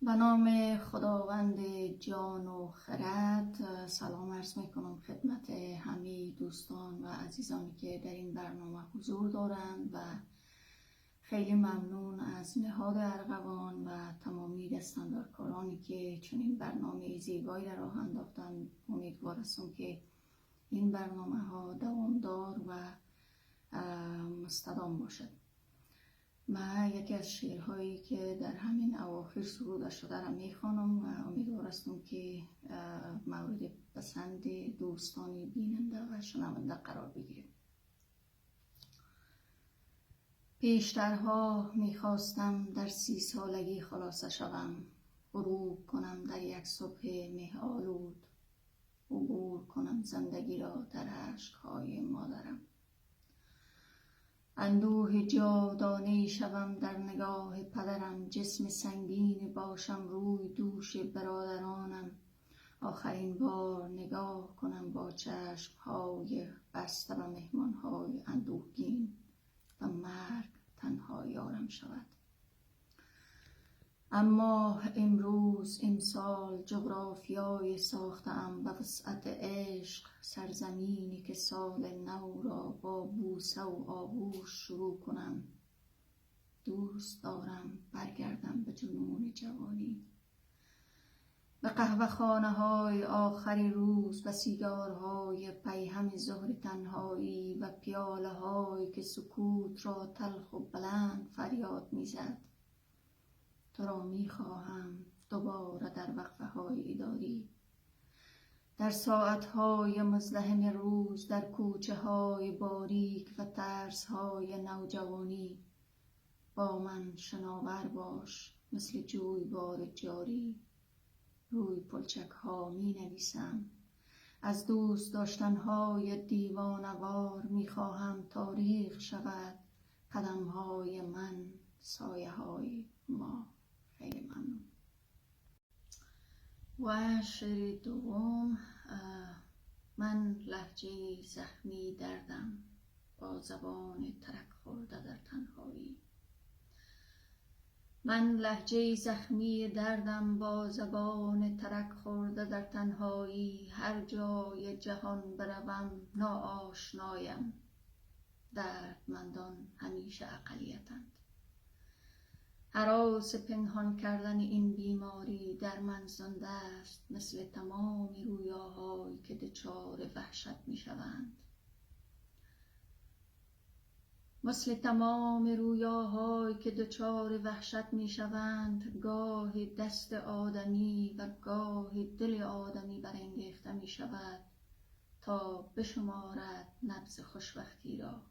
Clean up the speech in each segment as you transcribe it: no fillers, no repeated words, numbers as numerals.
به نام خداوند جان و خرد. سلام عرض می کنم خدمت همه دوستان و عزیزانی که در این برنامه حضور دارند و خیلی ممنون از نهاد ارغوان و تمامی دستاندارکارانی که چنین برنامه زیبایی را راه انداختند. امیدوار هستم که این برنامه ها دوامدار و مستدام باشد. من یکی از شعرهایی که در همین اواخر سروده شده را میخوانم و امیدوار هستم که مورد پسند دوستان بیننده و شنونده قرار بگیرد. پیشترها میخواستم در 30 سالگی خلاصه شوم، غروب کنم در یک صبح مه آلود، عبور کنم زندگی را در اشک‌های مادرم. اندوه جاودانه‌ای شوم در نگاه پدرم، جسم سنگین باشم روی دوش برادرانم. آخرین بار نگاه کنم با چشم‌های بسته به مهمان‌های اندوهگین و مرگ تنها یارم شود. اما امروز امسال جغرافیای ساخته‌ام به وسعت عشق، سرزمینی که سال نو را با بوسه و آغوش شروع کنم. دوست دارم برگردم به جنون جوانی، به قهوه‌خانه‌های آخر روز، به سیگارهای پیهم ظهر تنهایی و پیاله‌هایی که سکوت را تلخ و بلند فریاد می‌زد. تو را می‌خواهم دوباره در وقفه‌های اداری، در ساعت‌های مزدحم روز، در کوچه‌های باریک و ترس‌های نوجوانی. با من شناور باش مثل جویبار جاری، روی پلچک‌ها می‌نویسم از دوست داشتن‌های دیوانه‌وار. می‌خواهم تاریخ شود قدم‌های من، سایه‌های ما. خیلی ممنون. و شعر دوم، من لهجه زخمی دردم با زبان ترک خورده در تنهایی. من لهجه زخمی دردم با زبان ترک خورده در تنهایی. هر جای جهان بروم ناآشنایم، دردمندان همیشه اقلیتند. هراس پنهان کردن این بیماری در من زنده است، مثل تمام رویاهایی که دچار وحشت می شوند. مثل تمام رویاهایی که دچار وحشت می شوند، گاهی دست آدمی و گاهی دل آدمی برانگیخته می شود تا بشمارد نبض خوشبختی را،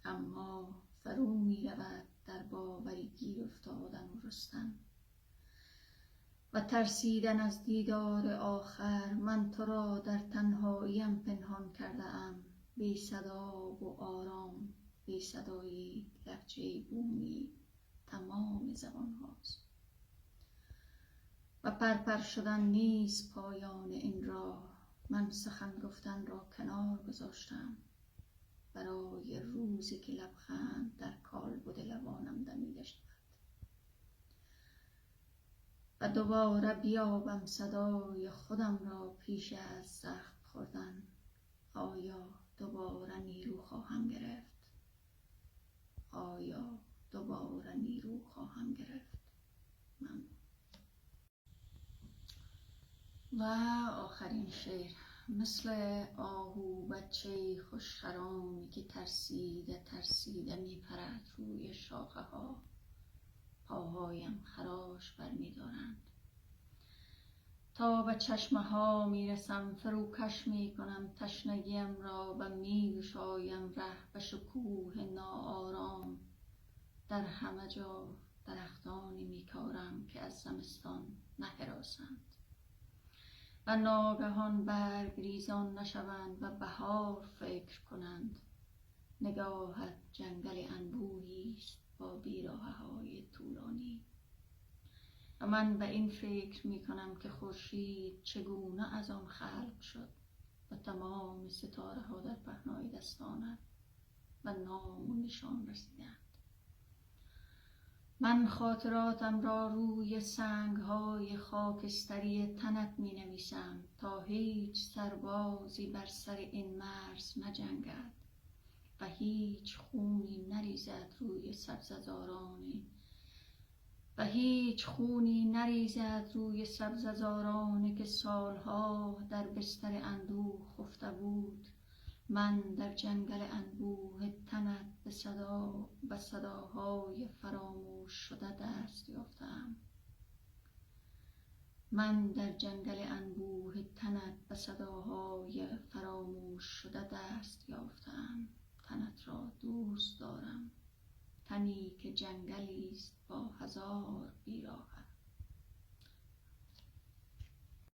اما فرو می رود در باوری گیر افتادن و رستن و ترسیدن از دیدار آخر. من تو را در تنهاییم پنهان کرده ام، بی صدا و آرام، بی صدایی لهجه بومی تمام زبان هاست. و پرپر شدن نیست پایان این راه، من سخن گفتن را کنار گذاشتم برای روزی که لبخند در کالبد لبانم دمیده شود و دوباره بیابم صدای خودم را پیش از زخم خوردن. آیا دوباره نیرو خواهم گرفت؟ آیا دوباره نیرو خواهم گرفت؟ ممنون. و آخرین شعر، مثل آهو بچه خوشخرامی که ترسیده ترسیده می پرد روی شاخه ها، پاهایم خراش برمی دارند. تا به چشمه ها می رسم، فروکش می کنم تشنگیم را و می گشایم ره به شکوه ناآرام. در همه جا درختانی می کارم که از زمستان نهراسند و ناگهان برگ ریزان نشوند و بهار فکر کنند. نگاهت جنگل انبوهی است با بیراهه‌های طولانی و من به این فکر می کنم که خورشید چگونه از آن خلق شد و تمام ستاره ها در پهنای دستانت و نام و نشان رسیدند. من خاطراتم را روی سنگ‌های خاکستری تنت می‌نویسم تا هیچ سربازی بر سر این مرز نجنگد و هیچ خونی نریزد روی سبززارانی که سالها در بستر اندوه خفته بود. من در جنگل انبوه تنت به صداهای فراموش شده دست یافتم. من در جنگل انبوه تنت به صداهای فراموش شده دست یافتم. تنت را دوست دارم، تنی که جنگلی است با هزار بیراهه.